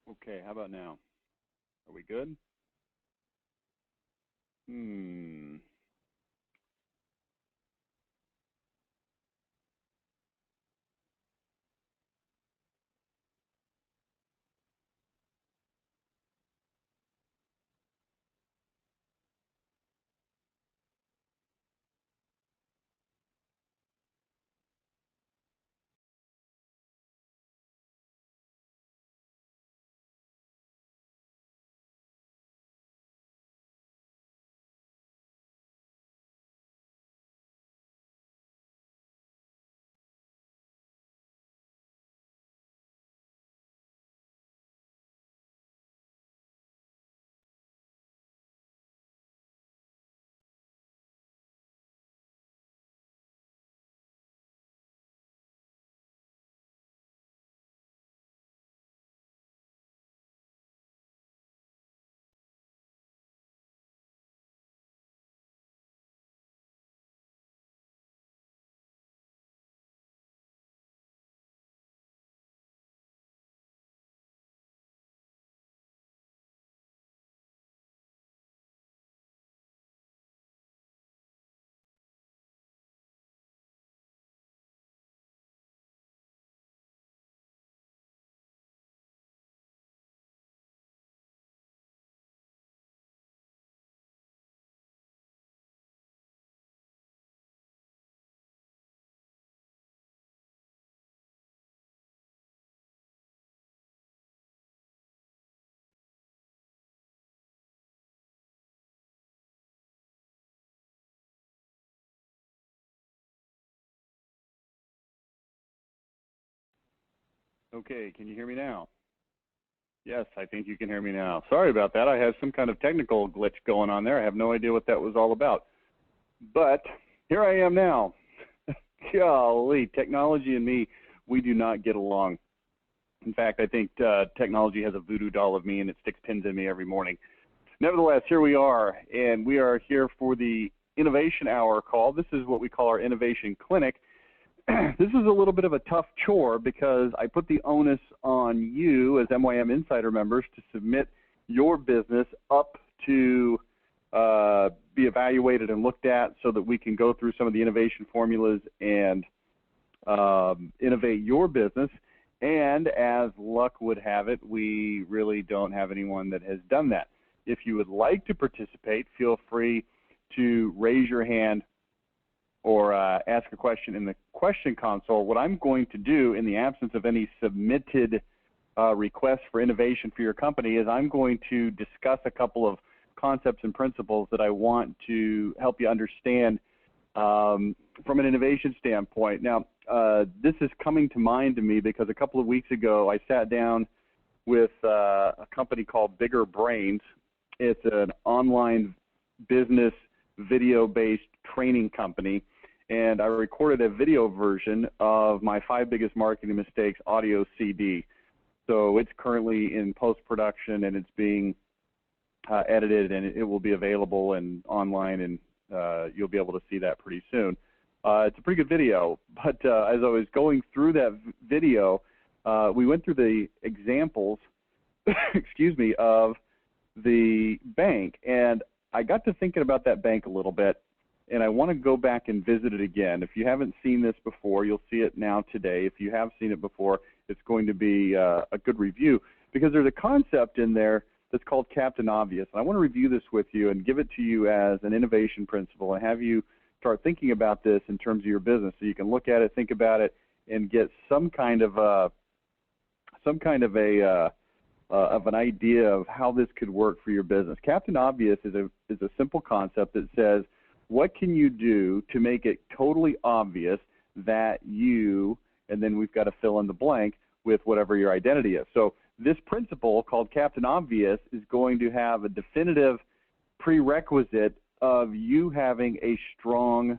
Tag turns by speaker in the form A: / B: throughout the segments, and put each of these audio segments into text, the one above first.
A: Okay, how about now? Are we good? Hmm. Okay, can you hear me now? Yes, I think you can hear me now. Sorry about that. I have some kind of technical glitch going on there. I have no idea what that was all about. But here I am now. Golly, technology and me, we do not get along. In fact, I think technology has a voodoo doll of me and it sticks pins in me every morning. Nevertheless, here we are, and we are here for the Innovation Hour call. This is what we call our Innovation Clinic. This is a little bit of a tough chore because I put the onus on you as MYM Insider members to submit your business up to be evaluated and looked at so that we can go through some of the innovation formulas and innovate your business. And as luck would have it, we really don't have anyone that has done that. If you would like to participate, feel free to raise your hand or ask a question in the question console. What I'm going to do in the absence of any submitted requests for innovation for your company is I'm going to discuss a couple of concepts and principles that I want to help you understand from an innovation standpoint. Now, this is coming to mind to me because a couple of weeks ago I sat down with a company called Bigger Brains. It's an online business video-based training company, and I recorded a video version of my 5 Biggest Marketing Mistakes audio CD. So it's currently in post-production and it's being edited, and it will be available and online, and you'll be able to see that pretty soon. It's a pretty good video, but as I was going through that video, we went through the examples, excuse me, of the bank, and I got to thinking about that bank a little bit, and I want to go back and visit it again. If you haven't seen this before, you'll see it now today. If you have seen it before, it's going to be a good review, because there's a concept in there that's called Captain Obvious. And I want to review this with you and give it to you as an innovation principle and have you start thinking about this in terms of your business, so you can look at it, think about it, and get some kind of an idea of how this could work for your business. Captain Obvious is a simple concept that says, what can you do to make it totally obvious that you, and then we've got to fill in the blank with whatever your identity is. So this principle called Captain Obvious is going to have a definitive prerequisite of you having a strong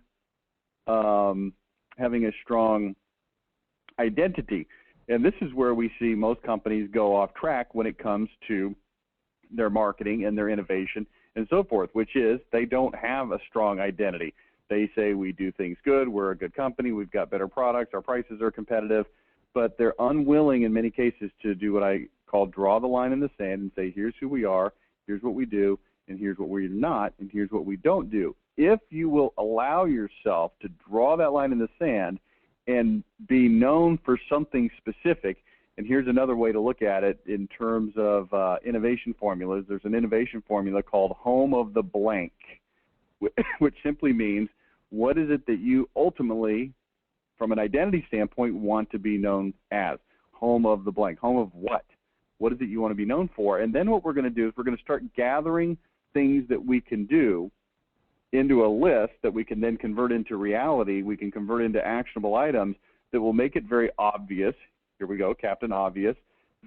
A: identity. And this is where we see most companies go off track when it comes to their marketing and their innovation and so forth, which is they don't have a strong identity. They say we do things good, we're a good company, we've got better products, our prices are competitive, but they're unwilling in many cases to do what I called draw the line in the sand and say, here's who we are, here's what we do, and here's what we're not, and here's what we don't do. If you will allow yourself to draw that line in the sand and be known for something specific, and here's another way to look at it in terms of innovation formulas. There's an innovation formula called home of the blank, which simply means what is it that you ultimately, from an identity standpoint, want to be known as? Home of the blank. Home of what? What is it you want to be known for? And then what we're going to do is we're going to start gathering things that we can do into a list that we can then convert into reality. We can convert into actionable items that will make it very obvious. Here we go, Captain Obvious,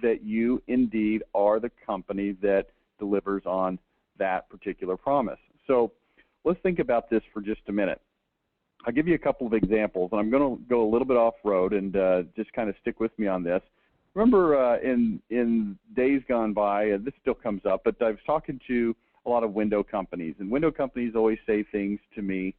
A: that you indeed are the company that delivers on that particular promise. So let's think about this for just a minute. I'll give you a couple of examples, and I'm going to go a little bit off-road and just kind of stick with me on this. Remember in days gone by, this still comes up, but I was talking to a lot of window companies, and window companies always say things to me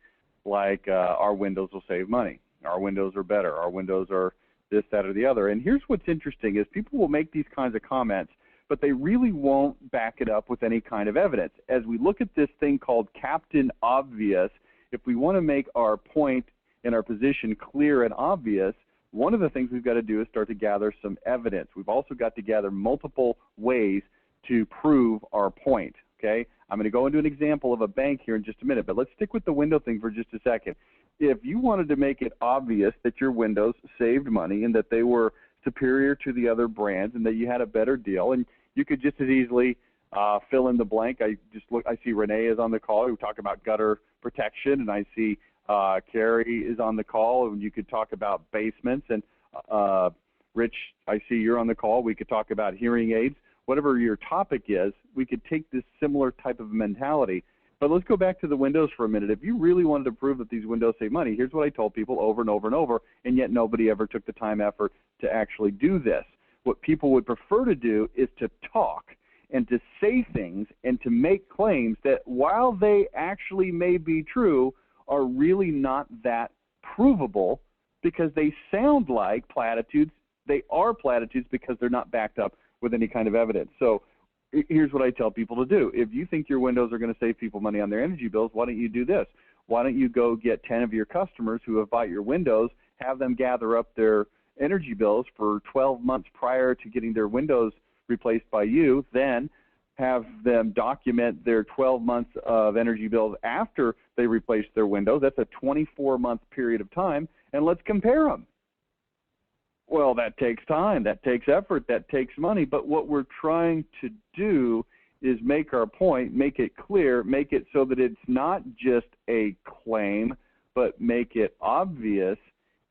A: like, our windows will save money, our windows are better, our windows are this, that, or the other. And here's what's interesting is people will make these kinds of comments, but they really won't back it up with any kind of evidence. As we look at this thing called Captain Obvious, if we want to make our point and our position clear and obvious, one of the things we've got to do is start to gather some evidence. We've also got to gather multiple ways to prove our point, okay? I'm going to go into an example of a bank here in just a minute, but let's stick with the window thing for just a second. If you wanted to make it obvious that your windows saved money and that they were superior to the other brands and that you had a better deal, and you could just as easily fill in the blank. I see Renee is on the call. We talk about gutter protection, and I see Carrie is on the call, and you could talk about basements. And Rich, I see you're on the call. We could talk about hearing aids. Whatever your topic is, we could take this similar type of mentality. But let's go back to the windows for a minute. If you really wanted to prove that these windows save money, here's what I told people over and over and over, and yet nobody ever took the time, effort to actually do this. What people would prefer to do is to talk and to say things and to make claims that, while they actually may be true, are really not that provable because they sound like platitudes. They are platitudes because they're not backed up with any kind of evidence. So here's what I tell people to do. If you think your windows are going to save people money on their energy bills, why don't you do this? Why don't you go get 10 of your customers who have bought your windows, have them gather up their energy bills for 12 months prior to getting their windows replaced by you, then have them document their 12 months of energy bills after they replace their windows. That's a 24-month period of time, and let's compare them. Well, that takes time, that takes effort, that takes money, but what we're trying to do is make our point, make it clear, make it so that it's not just a claim, but make it obvious,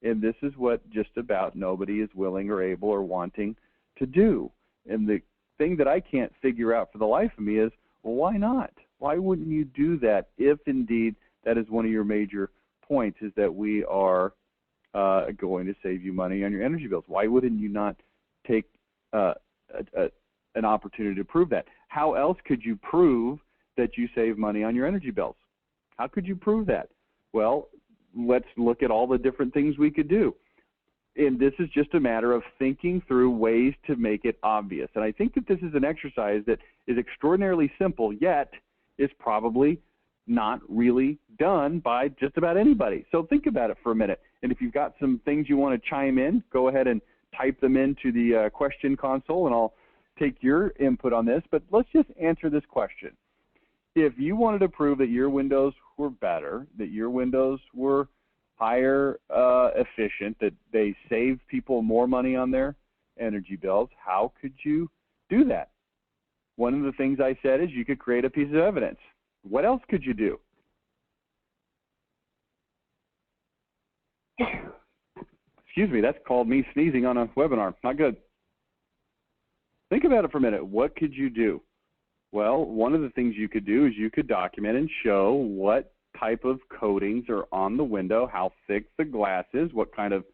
A: and this is what just about nobody is willing or able or wanting to do. And the thing that I can't figure out for the life of me is, well, why not? Why wouldn't you do that if indeed that is one of your major points, is that we are going to save you money on your energy bills? Why wouldn't you not take an opportunity to prove that? How else could you prove that you save money on your energy bills? How could you prove that? Well, let's look at all the different things we could do. And this is just a matter of thinking through ways to make it obvious. And I think that this is an exercise that is extraordinarily simple, yet is probably not really done by just about anybody. So think about it for a minute. And if you've got some things you want to chime in, go ahead and type them into the question console, and I'll take your input on this. But let's just answer this question. If you wanted to prove that your windows were better, that your windows were higher efficient, that they saved people more money on their energy bills, how could you do that? One of the things I said is you could create a piece of evidence. What else could you do? Excuse me, that's called me sneezing on a webinar. Not good. Think about it for a minute. What could you do? Well, one of the things you could do is you could document and show what type of coatings are on the window, how thick the glass is, what kind of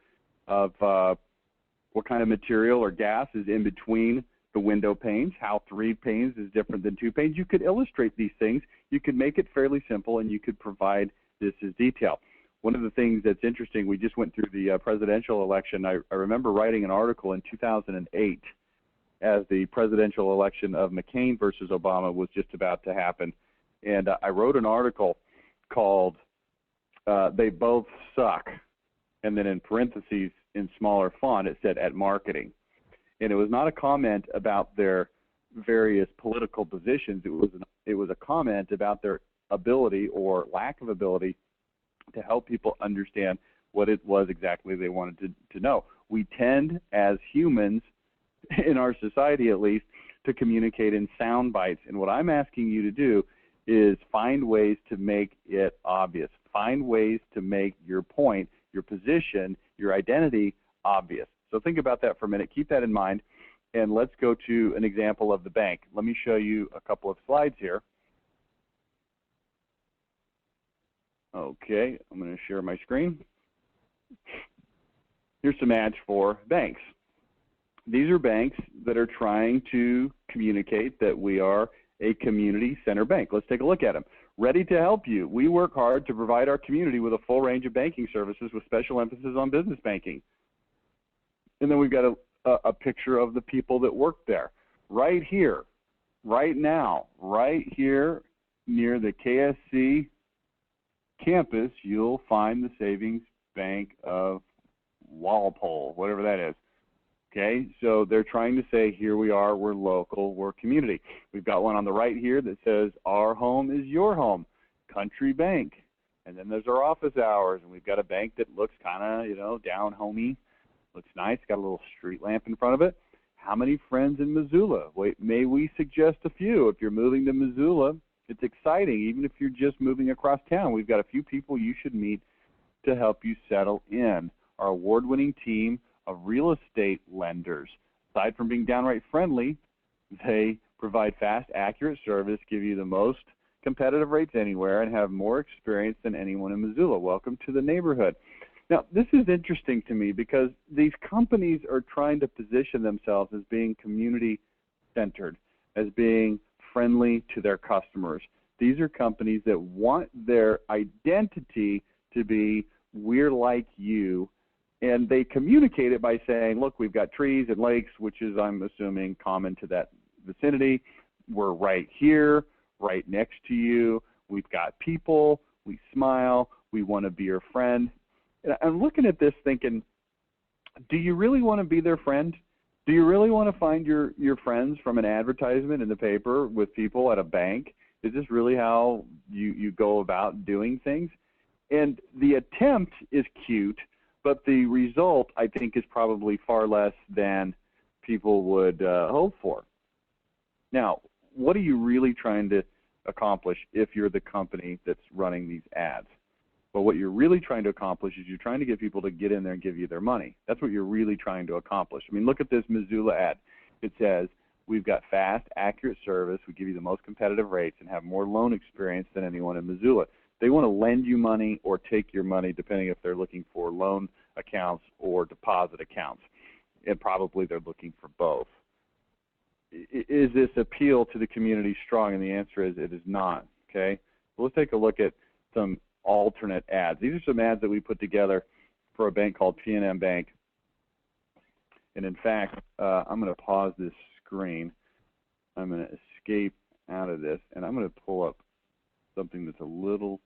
A: material or gas is in between the window panes, how 3 panes is different than 2 panes. You could illustrate these things. You could make it fairly simple, and you could provide this as detail. One of the things that's interesting, we just went through the presidential election. I remember writing an article in 2008 as the presidential election of McCain versus Obama was just about to happen. And I wrote an article called They Both Suck. And then in parentheses, in smaller font, it said at marketing. And it was not a comment about their various political positions. It was a comment about their ability or lack of ability to help people understand what it was exactly they wanted to know. We tend, as humans, in our society at least, to communicate in sound bites. And what I'm asking you to do is find ways to make it obvious. Find ways to make your point, your position, your identity obvious. So think about that for a minute. Keep that in mind. And let's go to an example of the bank. Let me show you a couple of slides here. Okay, I'm going to share my screen. Here's some ads for banks. These are banks that are trying to communicate that we are a community center bank. Let's take a look at them. Ready to help you. We work hard to provide our community with a full range of banking services with special emphasis on business banking. And then we've got a picture of the people that work there. Right here, right now, right here near the KSC campus, you'll find the Savings Bank of Walpole, whatever that is. Okay, so they're trying to say, here we are, we're local, we're community. We've got one on the right here that says, our home is your home, Country Bank. And then there's our office hours, and we've got a bank that looks kind of, you know, down homey, looks nice, got a little street lamp in front of it. How many friends in Missoula? Wait, may we suggest a few? If you're moving to Missoula, it's exciting. Even if you're just moving across town, we've got a few people you should meet to help you settle in. Our award-winning team of real estate lenders. Aside from being downright friendly, they provide fast, accurate service, give you the most competitive rates anywhere, and have more experience than anyone in Missoula. Welcome to the neighborhood. Now, this is interesting to me because these companies are trying to position themselves as being community-centered, as being friendly to their customers. These are companies that want their identity to be, we're like you, and they communicate it by saying, look, we've got trees and lakes, which is, I'm assuming, common to that vicinity. We're right here, right next to you. We've got people. We smile. We want to be your friend. And I'm looking at this thinking, do you really want to be their friend? Do you really want to find your friends from an advertisement in the paper with people at a bank? Is this really how you go about doing things? And the attempt is cute, but the result, I think, is probably far less than people would hope for. Now, what are you really trying to accomplish if you're the company that's running these ads? Well, what you're really trying to accomplish is you're trying to get people to get in there and give you their money. That's what you're really trying to accomplish. I mean, look at this Missoula ad. It says, we've got fast, accurate service. We give you the most competitive rates and have more loan experience than anyone in Missoula. They want to lend you money or take your money, depending if they're looking for loan accounts or deposit accounts. And probably they're looking for both. Is this appeal to the community strong? And the answer is it is not. Okay? So let's take a look at some alternate ads. These are some ads that we put together for a bank called P&M Bank. And in fact, I'm going to pause this screen. I'm going to escape out of this, and I'm going to pull up something that's a little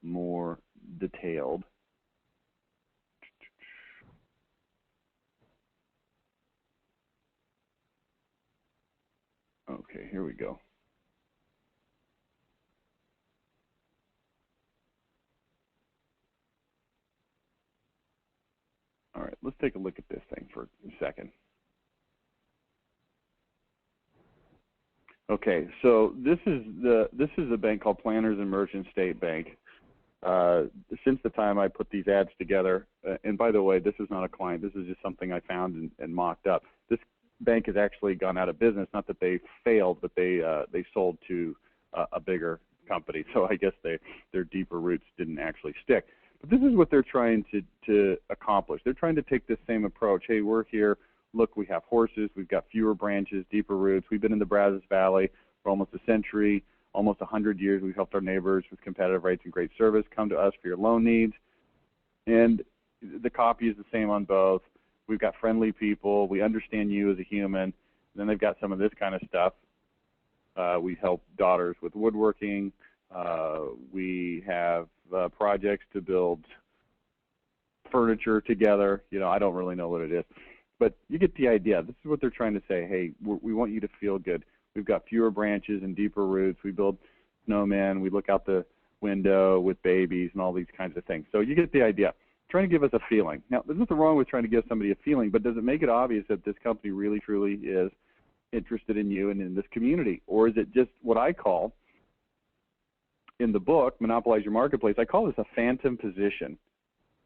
A: more detailed. Okay, here we go. All right, let's take a look at this thing for a second. Okay, so this is a bank called Planters and Merchant State Bank. Since the time I put these ads together, and by the way, this is not a client. This is just something I found and mocked up. This bank has actually gone out of business. Not that they failed, but they sold to a bigger company. So I guess their deeper roots didn't actually stick. But this is what they're trying to accomplish. They're trying to take this same approach. Hey, we're here. Look, we have horses. We've got fewer branches, deeper roots. We've been in the Brazos Valley for almost a century, almost 100 years. We've helped our neighbors with competitive rates and great service. Come to us for your loan needs. And the copy is the same on both. We've got friendly people. We understand you as a human. then they've got some of this kind of stuff. We help daughters with woodworking. We have projects to build furniture together. You know, I don't really know what it is, but you get the idea. This is what they're trying to say. Hey, we want you to feel good. We've got fewer branches and deeper roots. We build snowmen. We look out the window with babies and all these kinds of things. So you get the idea. Trying to give us a feeling. Now, there's nothing wrong with trying to give somebody a feeling, but does it make it obvious that this company really, truly is interested in you and in this community? Or is it just what I call, in the book, Monopolize Your Marketplace, I call this a phantom position.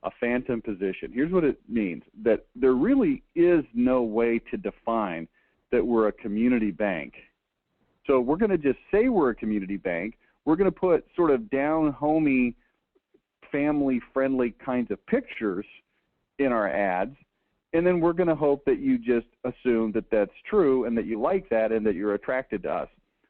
A: A phantom position. Here's what it means, that there really is no way to define that we're a community bank. So we're going to just say we're a community bank. We're going to put sort of down-homey, family-friendly kinds of pictures in our ads, and then we're going to hope that you just assume that that's true and that you like that and that you're attracted to us.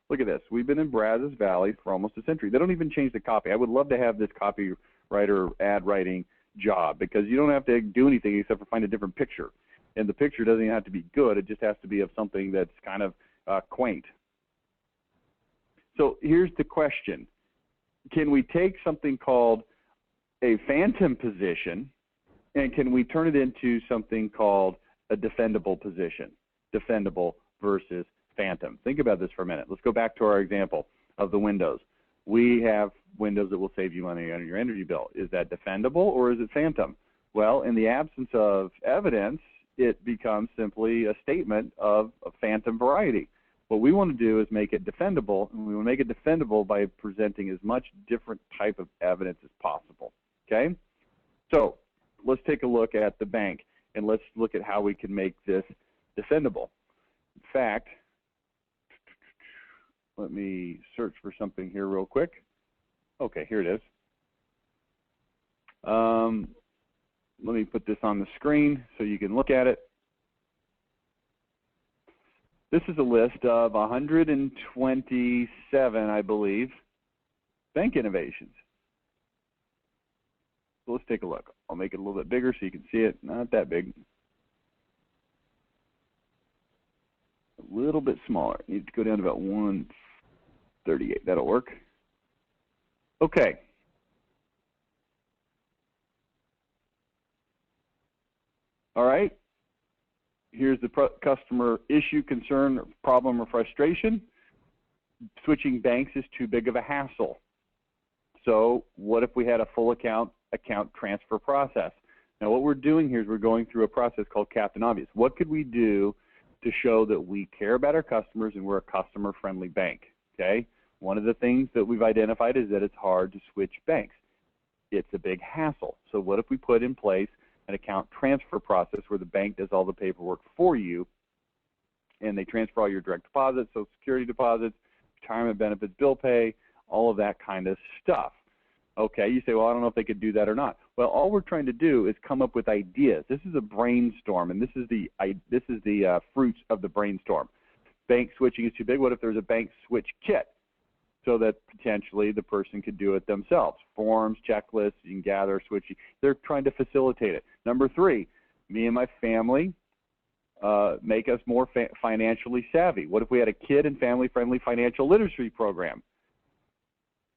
A: Look at this. We've been in Brazos Valley for almost a century. They don't even change the copy. I would love to have this copywriter ad writing job, because you don't have to do anything except for find a different picture. And the picture doesn't even have to be good. It just has to be of something that's kind of quaint. So here's the question. Can we take something called a phantom position, and can we turn it into something called a defendable position? Defendable versus phantom. Think about this for a minute. Let's go back to our example of the windows. We have windows that will save you money on your energy bill. Is that defendable or is it phantom? Well, in the absence of evidence, it becomes simply a statement of a phantom variety. What we want to do is make it defendable, and we want to make it defendable by presenting as much different type of evidence as possible. Okay? So let's take a look at the bank, and let's look at how we can make this defendable. In fact, let me search for something here real quick. Okay, here it is. Let me put this on the screen so you can look at it. This is a list of 127, I believe, bank innovations. So let's take a look. I'll make it a little bit bigger so you can see it. Not that big. A little bit smaller. Needs to go down to about 138. That'll work. Okay. All right. Here's the customer issue, concern, problem, or frustration. Switching banks is too big of a hassle. So what if we had a full account transfer process? Now what we're doing here is we're going through a process called Captain Obvious. What could we do to show that we care about our customers and we're a customer-friendly bank? Okay. One of the things that we've identified is that it's hard to switch banks. It's a big hassle. So what if we put in place an account transfer process where the bank does all the paperwork for you, and they transfer all your direct deposits, Social Security deposits, retirement benefits, bill pay, all of that kind of stuff. Okay, you say, well, I don't know if they could do that or not. Well, all we're trying to do is come up with ideas. This is a brainstorm, and this is the fruits of the brainstorm. Bank switching is too big. What if there's a bank switch kit, so that potentially the person could do it themselves? Forms, checklists, you can gather, switch. They're trying to facilitate it. Number 3, me and my family make us more financially savvy. What if we had a kid and family-friendly financial literacy program?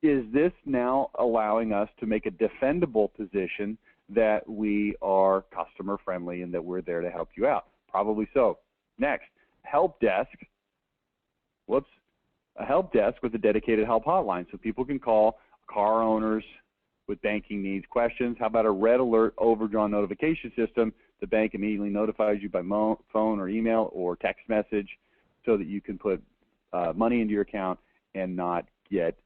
A: Is this now allowing us to make a defendable position that we are customer-friendly and that we're there to help you out? Probably so. Next, help desk. Whoops. A help desk with a dedicated help hotline, so people can call car owners with banking needs, questions. How about a red alert overdrawn notification system? The bank immediately notifies you by phone or email or text message so that you can put money into your account and not get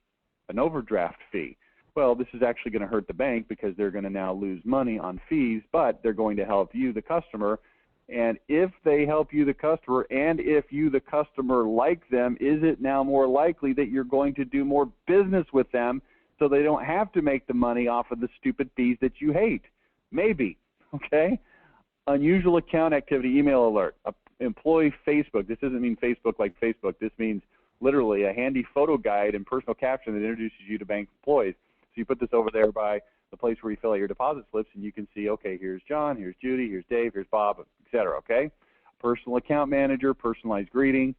A: an overdraft fee. Well, this is actually going to hurt the bank because they're going to now lose money on fees, but they're going to help you, the customer. And if they help you, the customer, and if you, the customer, like them, is it now more likely that you're going to do more business with them so they don't have to make the money off of the stupid fees that you hate? Maybe, okay? Unusual account activity, email alert, employee Facebook. This doesn't mean Facebook like Facebook. This means literally a handy photo guide and personal caption that introduces you to bank employees. So you put this over there by the place where you fill out your deposit slips, and you can see, okay, here's John, here's Judy, here's Dave, here's Bob, etc., okay? personal account manager, personalized greeting,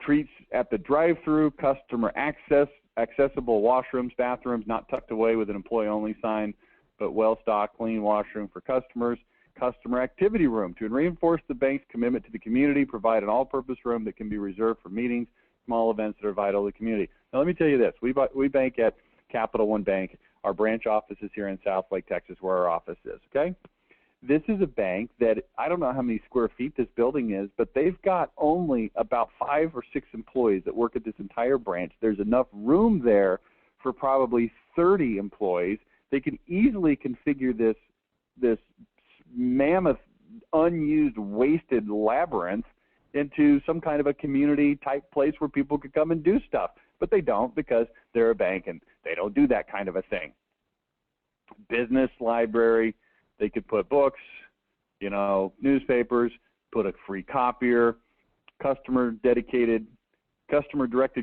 A: treats at the drive-through, customer access, accessible washrooms, bathrooms, not tucked away with an employee-only sign, but well-stocked, clean washroom for customers, customer activity room to reinforce the bank's commitment to the community, provide an all-purpose room that can be reserved for meetings, small events that are vital to the community. Now, let me tell you this. We bank at Capital One Bank. Our branch office is here in Southlake, Texas, where our office is, okay? This is a bank that, I don't know how many square feet this building is, but they've got only about 5 or 6 employees that work at this entire branch. There's enough room there for probably 30 employees. They can easily configure this mammoth, unused, wasted labyrinth into some kind of a community-type place where people could come and do stuff. But they don't, because they're a bank and they don't do that kind of a thing. Business library. They could put books, you know, newspapers, put a free copier, customer-directed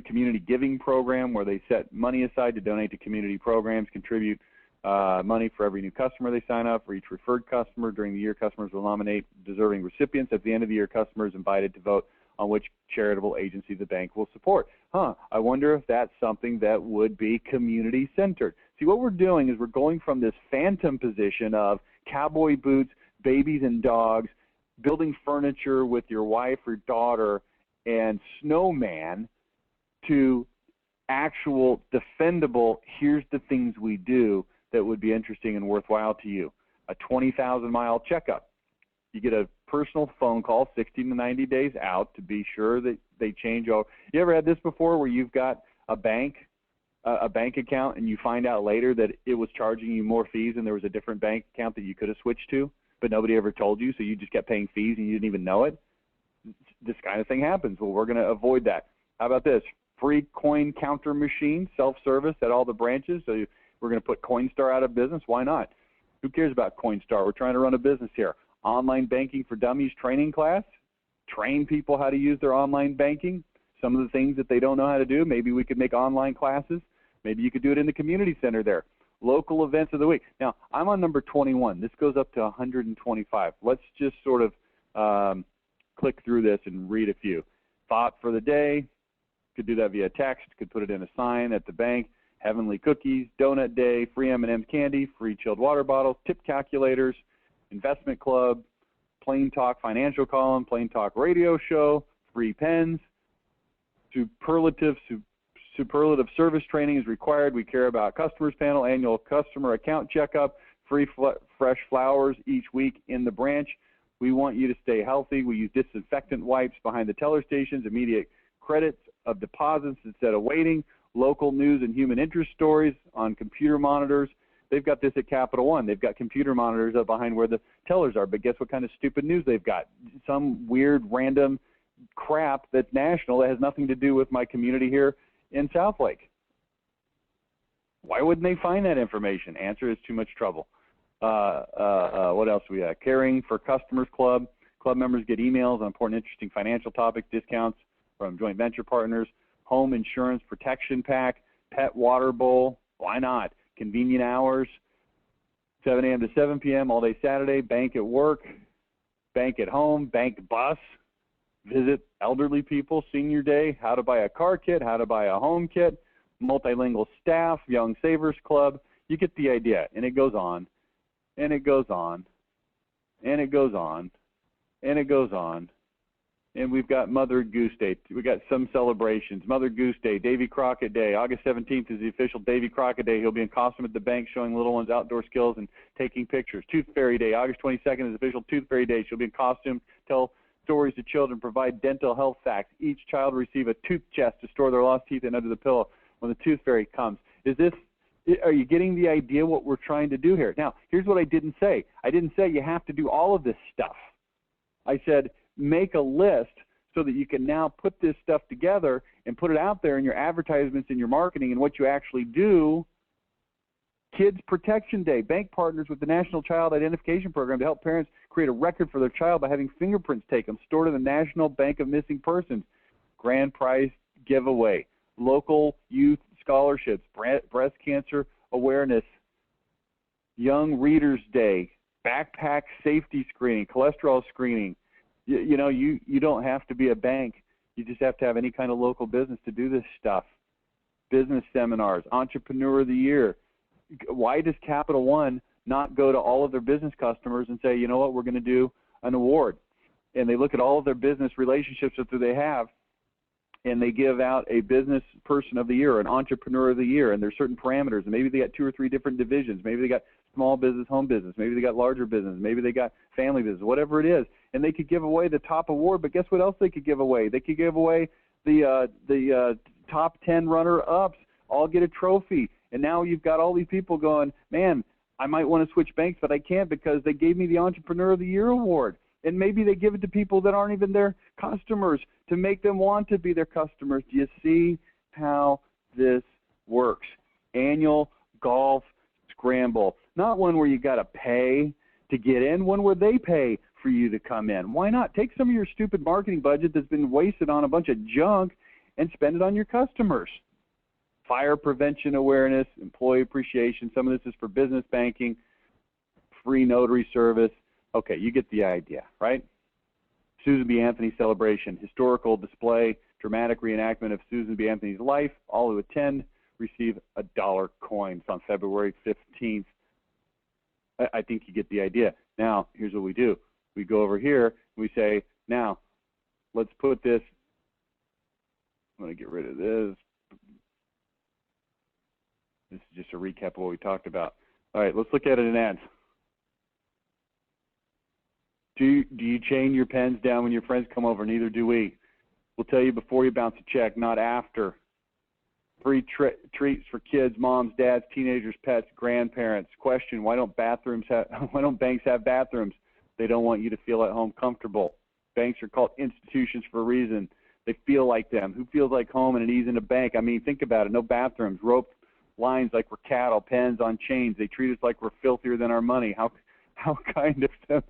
A: community giving program where they set money aside to donate to community programs, contribute money for every new customer they sign up. For each referred customer during the year, customers will nominate deserving recipients. At the end of the year, customers invited to vote on which charitable agency the bank will support. I wonder if that's something that would be community-centered. See, what we're doing is we're going from this phantom position of cowboy boots, babies and dogs, building furniture with your wife or daughter, and snowman, to actual defendable, here's the things we do that would be interesting and worthwhile to you. A 20,000-mile checkup. You get a personal phone call 60 to 90 days out to be sure that they change over. You ever had this before where you've got a bank account and you find out later that it was charging you more fees and there was a different bank account that you could have switched to, but nobody ever told you, so you just kept paying fees and you didn't even know it? This kind of thing happens. Well, we're going to avoid that. How about this? Free coin counter machine, self-service at all the branches. So we're going to put Coinstar out of business. Why not? Who cares about Coinstar? We're trying to run a business here. Online banking for dummies training class. Train people how to use their online banking. Some of the things that they don't know how to do, maybe we could make online classes. Maybe you could do it in the community center there. Local events of the week. Now, I'm on number 21. This goes up to 125. Let's just sort of click through this and read a few. Thought for the day. Could do that via text. Could put it in a sign at the bank. Heavenly cookies, donut day, free M&M's candy, free chilled water bottles, tip calculators, investment club, plain talk financial column, plain talk radio show, free pens, superlative service training is required. We care about customers panel, annual customer account checkup, free fresh flowers each week in the branch. We want you to stay healthy. We use disinfectant wipes behind the teller stations, immediate credits of deposits instead of waiting, local news and human interest stories on computer monitors. They've got this at Capital One. They've got computer monitors up behind where the tellers are, but guess what kind of stupid news they've got? Some weird, random crap that's national that has nothing to do with my community here in Southlake. Why wouldn't they find that information? Answer is too much trouble. What else do we have? Caring for Customers Club. Club members get emails on important, interesting financial topics, discounts from joint venture partners. Home insurance protection pack, pet water bowl. Why not? Convenient hours, 7 a.m. to 7 p.m. all day Saturday. Bank at work, bank at home, bank bus. Visit elderly people, senior day, how to buy a car kit, how to buy a home kit, multilingual staff, Young Savers Club. You get the idea. And it goes on, and it goes on, and it goes on, and it goes on. And we've got Mother Goose Day. We've got some celebrations. Mother Goose Day, Davy Crockett Day. August 17th is the official Davy Crockett Day. He'll be in costume at the bank showing little ones outdoor skills and taking pictures. Tooth Fairy Day. August 22nd is official Tooth Fairy Day. She'll be in costume, tell stories to children, provide dental health facts. Each child will receive a tooth chest to store their lost teeth in under the pillow when the Tooth Fairy comes. Are you getting the idea what we're trying to do here? Now, here's what I didn't say. I didn't say you have to do all of this stuff. I said make a list so that you can now put this stuff together and put it out there in your advertisements and your marketing and what you actually do. Kids Protection Day. Bank partners with the National Child Identification Program to help parents create a record for their child by having fingerprints taken, stored in the National Bank of Missing Persons. Grand prize giveaway. Local youth scholarships. Breast cancer awareness. Young Readers Day. backpack safety screening, cholesterol screening. You know, you don't have to be a bank. You just have to have any kind of local business to do this stuff. Business seminars, Entrepreneur of the Year. Why does Capital One not go to all of their business customers and say, you know what, we're going to do an award? And they look at all of their business relationships that they have, and they give out a business person of the year, an entrepreneur of the year, and there's certain parameters. And maybe they got 2 or 3 different divisions. Maybe they got small business, home business. Maybe they got larger business. Maybe they got family business, whatever it is. And they could give away the top award, but guess what else they could give away? They could give away the top 10 runner-ups all get a trophy. And now you've got all these people going, man, I might want to switch banks, but I can't because they gave me the Entrepreneur of the Year award. And maybe they give it to people that aren't even their customers to make them want to be their customers. Do you see how this works? Annual golf scramble. Not one where you got to pay to get in, one where they pay for you to come in. Why not? Take some of your stupid marketing budget that's been wasted on a bunch of junk and spend it on your customers. Fire prevention awareness, employee appreciation. Some of this is for business banking, free notary service. Okay, you get the idea, right? Susan B. Anthony celebration, historical display, dramatic reenactment of Susan B. Anthony's life. All who attend receive $1 coin. It's on February 15th. I think you get the idea. Now, here's what we do. We go over here, and we say, now, let's put this, I'm going to get rid of this. This is just a recap of what we talked about. All right, let's look at it in ads. Do you chain your pens down when your friends come over? Neither do we. We'll tell you before you bounce a check, not after. Free treats for kids, moms, dads, teenagers, pets, grandparents. Question: why don't banks have bathrooms? They don't want you to feel at home comfortable. Banks are called institutions for a reason. They feel like them. Who feels like home and at ease in a bank? I mean, think about it. No bathrooms, rope lines like we're cattle, pens on chains. They treat us like we're filthier than our money. How kind of them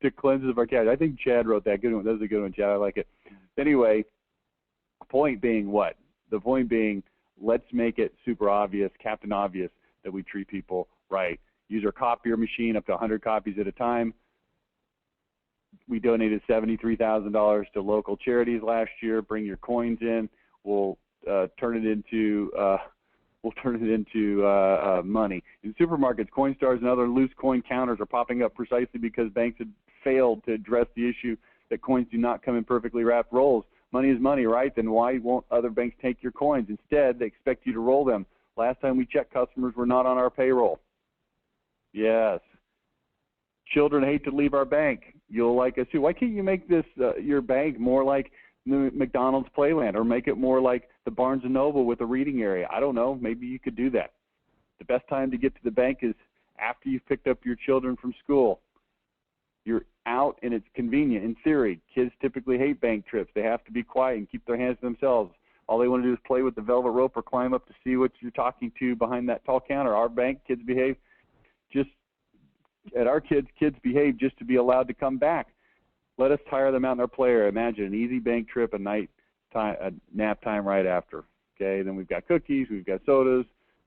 A: to cleanse us of our cash. I think Chad wrote that. Good one. That was a good one, Chad. I like it. Anyway, point being what? The point being, let's make it super obvious, Captain Obvious, that we treat people right. Use our copier machine up to 100 copies at a time. We donated $73,000 to local charities last year. Bring your coins in. We'll turn it into money. In supermarkets, Coinstars and other loose coin counters are popping up precisely because banks had failed to address the issue that coins do not come in perfectly wrapped rolls. Money is money, right? Then why won't other banks take your coins? Instead, they expect you to roll them. Last time we checked, customers were not on our payroll. Yes. Children hate to leave our bank. You'll like us too. Why can't you make this your bank more like the McDonald's Playland, or make it more like the Barnes & Noble with a reading area? I don't know. Maybe you could do that. The best time to get to the bank is after you've picked up your children from school. You're out and it's convenient. In theory, kids typically hate bank trips. They have to be quiet and keep their hands to themselves. All they want to do is play with the velvet rope or climb up to see what you're talking to behind that tall counter. Our bank, kids behave just at our kids behave just to be allowed to come back. Let us tire them out in our play area. Imagine an easy bank trip, a nap time right after. Okay, then we've got cookies, we've got sodas.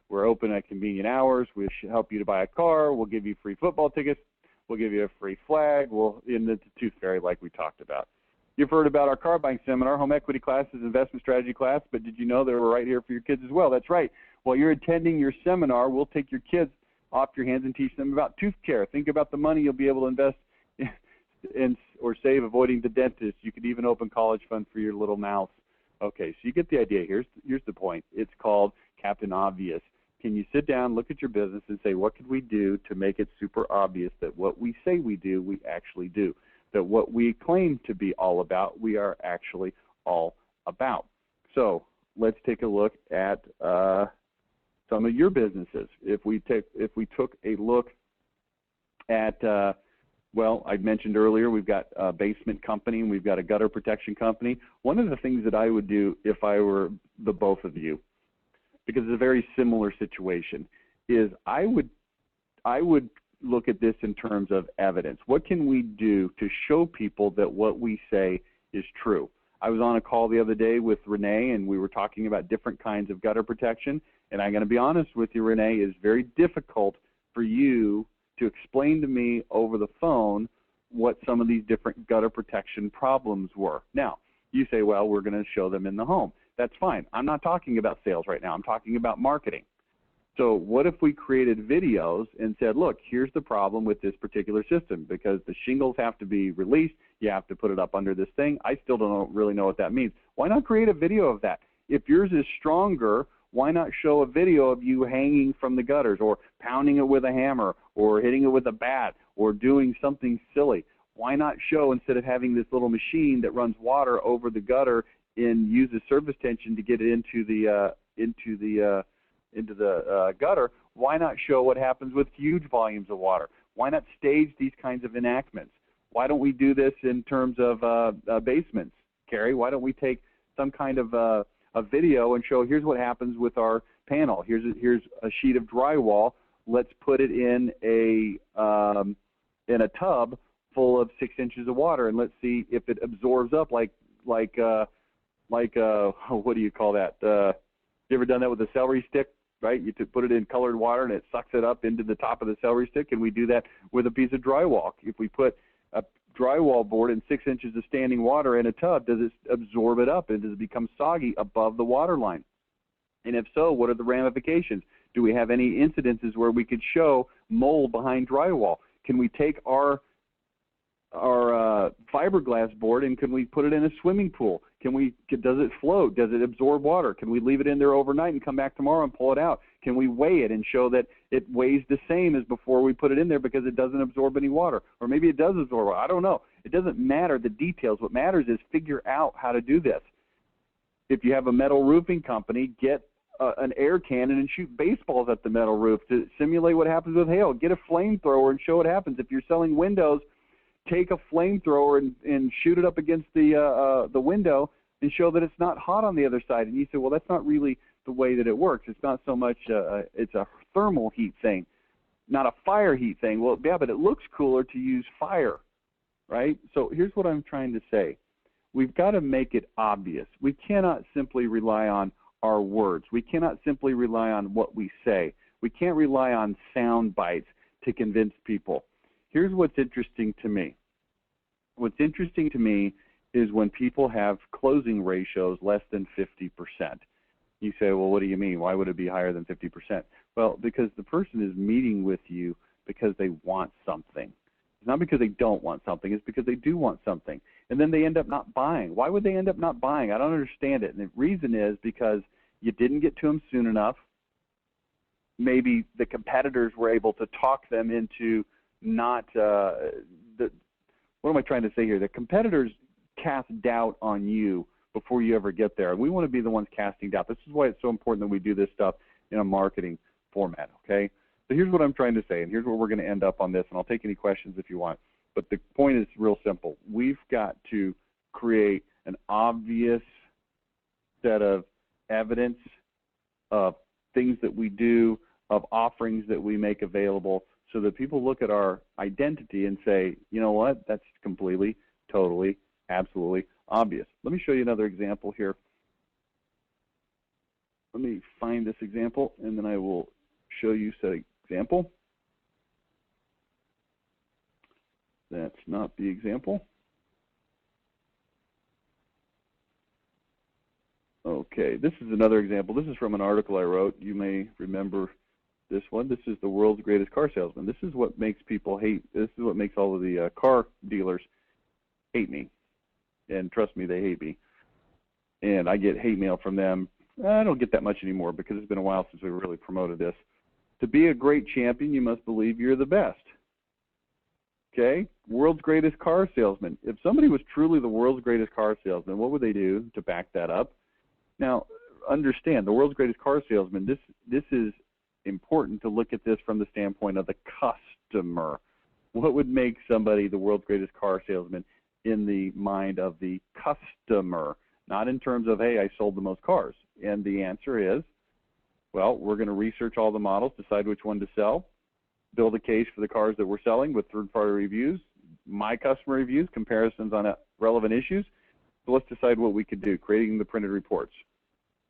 A: We're open at convenient hours. We'll help you to buy a car. We'll give you free football tickets. We'll give you a free flag. We'll in the tooth fairy like we talked about. You've heard about our car buying seminar, home equity classes, investment strategy class, but did you know they were right here for your kids as well? That's right. While you're attending your seminar, we'll take your kids off your hands and teach them about tooth care. Think about the money you'll be able to invest in or save avoiding the dentist. You could even open college fund for your little mouth. Okay, so you get the idea. Here's the point. It's called Captain Obvious. Can you sit down, look at your business, and say, what could we do to make it super obvious that what we say we do, we actually do? That what we claim to be all about, we are actually all about. So let's take a look at some of your businesses. If we took a look at, well, I mentioned earlier, we've got a basement company and we've got a gutter protection company. One of the things that I would do if I were the both of you, because it's a very similar situation, is I would look at this in terms of evidence. What can we do to show people that what we say is true? I was on a call the other day with Renee, and we were talking about different kinds of gutter protection. And I'm going to be honest with you, Renee, it's very difficult for you to explain to me over the phone what some of these different gutter protection problems were. Now, you say, well, we're going to show them in the home. That's fine. I'm not talking about sales right now. I'm talking about marketing. So what if we created videos and said, look, here's the problem with this particular system, because the shingles have to be released. You have to put it up under this thing. I still don't really know what that means. Why not create a video of that? If yours is stronger, why not show a video of you hanging from the gutters, or pounding it with a hammer, or hitting it with a bat, or doing something silly? Why not show, instead of having this little machine that runs water over the gutter and uses surface tension to get it into the gutter, why not show what happens with huge volumes of water? Why not stage these kinds of enactments? Why don't we do this in terms of basements, Carrie? Why don't we take some kind of a video and show, here's what happens with our panel. Here's a sheet of drywall. Let's put it in a tub full of 6 inches of water, and let's see if it absorbs up like what do you call that? You ever done that with a celery stick? Right? You put it in colored water and it sucks it up into the top of the celery stick. And we do that with a piece of drywall. If we put a drywall board and 6 inches of standing water in a tub, does it absorb it up, and does it become soggy above the water line? And if so, what are the ramifications? Do we have any incidences where we could show mold behind drywall? Can we take our fiberglass board and can we put it in a swimming pool? Does it float? Does it absorb water? Can we leave it in there overnight and come back tomorrow and pull it out? Can we weigh it and show that it weighs the same as before we put it in there because it doesn't absorb any water? Or maybe it does absorb water. I don't know. It doesn't matter the details. What matters is figure out how to do this. If you have a metal roofing company, get an air cannon and shoot baseballs at the metal roof to simulate what happens with hail. Get a flamethrower and show what happens. If you're selling windows, take a flamethrower and shoot it up against the window and show that it's not hot on the other side. And you say, well, that's not really the way that it works. It's not so much it's a thermal heat thing, not a fire heat thing. Well, yeah, but it looks cooler to use fire, right? So here's what I'm trying to say. We've got to make it obvious. We cannot simply rely on our words. We cannot simply rely on what we say. We can't rely on sound bites to convince people. Here's what's interesting to me. What's interesting to me is when people have closing ratios less than 50%. You say, well, what do you mean? Why would it be higher than 50%? Well, because the person is meeting with you because they want something. It's not because they don't want something. It's because they do want something. And then they end up not buying. Why would they end up not buying? I don't understand it. And the reason is because you didn't get to them soon enough. Maybe the competitors were able to talk them into not what am I trying to say here? The competitors cast doubt on you before you ever get there. And we want to be the ones casting doubt. This is why it's so important that we do this stuff in a marketing format, okay? So here's what I'm trying to say, and here's where we're going to end up on this, and I'll take any questions if you want. But the point is real simple. We've got to create an obvious set of evidence of things that we do, of offerings that we make available, so that people look at our identity and say, you know what, that's completely, totally, absolutely obvious. Let me show you another example here. Let me find this example, and then I will show you said example. That's not the example. Okay, this is another example. This is from an article I wrote. You may remember this one. This is the world's greatest car salesman. This is what makes people hate. This is what makes all of the car dealers hate me. And trust me, they hate me. And I get hate mail from them. I don't get that much anymore because it's been a while since we really promoted this. To be a great champion, you must believe you're the best. Okay? World's greatest car salesman. If somebody was truly the world's greatest car salesman, what would they do to back that up? Now, understand, the world's greatest car salesman, this is important to look at this from the standpoint of the customer. What would make somebody the world's greatest car salesman in the mind of the customer, not in terms of, hey, I sold the most cars? And the answer is, well, we're going to research all the models, decide which one to sell, build a case for the cars that we're selling with third-party reviews, my customer reviews, comparisons on relevant issues. So let's decide what we could do, creating the printed reports.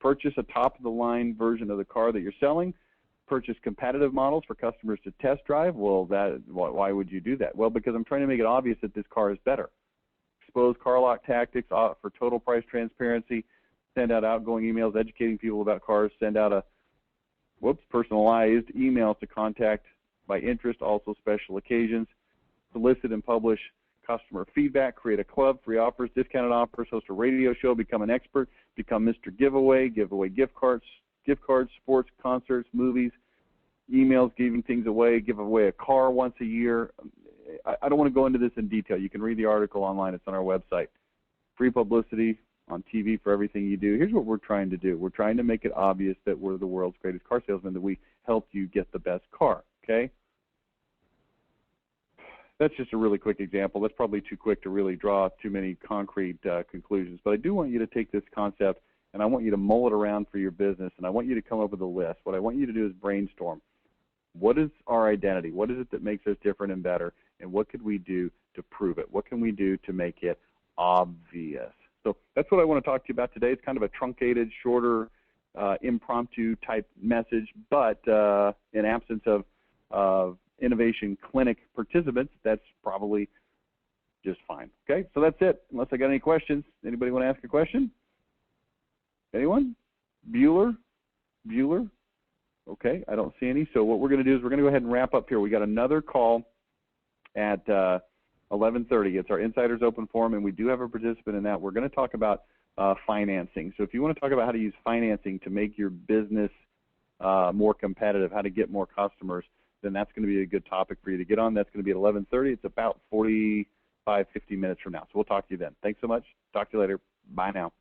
A: Purchase a top-of-the-line version of the car that you're selling, purchase competitive models for customers to test drive. Well, why would you do that? Well, because I'm trying to make it obvious that this car is better. Expose car lock tactics for total price transparency. Send out outgoing emails educating people about cars. Send out personalized emails to contact by interest, also special occasions. Solicit and publish customer feedback. Create a club, free offers, discounted offers. Host a radio show. Become an expert. Become Mr. Giveaway. Give away gift cards, sports, concerts, movies, emails, giving things away. Give away a car once a year. I don't want to go into this in detail. You can read the article online. It's on our website. Free publicity on TV for everything you do. Here's what we're trying to do. We're trying to make it obvious that we're the world's greatest car salesman, that we help you get the best car, okay? That's just a really quick example. That's probably too quick to really draw too many concrete conclusions. But I do want you to take this concept and I want you to mull it around for your business, and I want you to come up with a list. What I want you to do is brainstorm. What is our identity? What is it that makes us different and better? And what could we do to prove it? What can we do to make it obvious? So that's what I want to talk to you about today. It's kind of a truncated, shorter, impromptu type message, but in absence of innovation clinic participants, that's probably just fine. Okay, so that's it. Unless I got any questions. Anybody want to ask a question? Anyone? Bueller? Okay, I don't see any. So what we're going to do is we're going to go ahead and wrap up here. We got another call at 11:30. It's our Insiders Open Forum, and we do have a participant in that. We're going to talk about financing. So if you want to talk about how to use financing to make your business more competitive, how to get more customers, then that's going to be a good topic for you to get on. That's going to be at 11:30. It's about 45, 50 minutes from now. So we'll talk to you then. Thanks so much. Talk to you later. Bye now.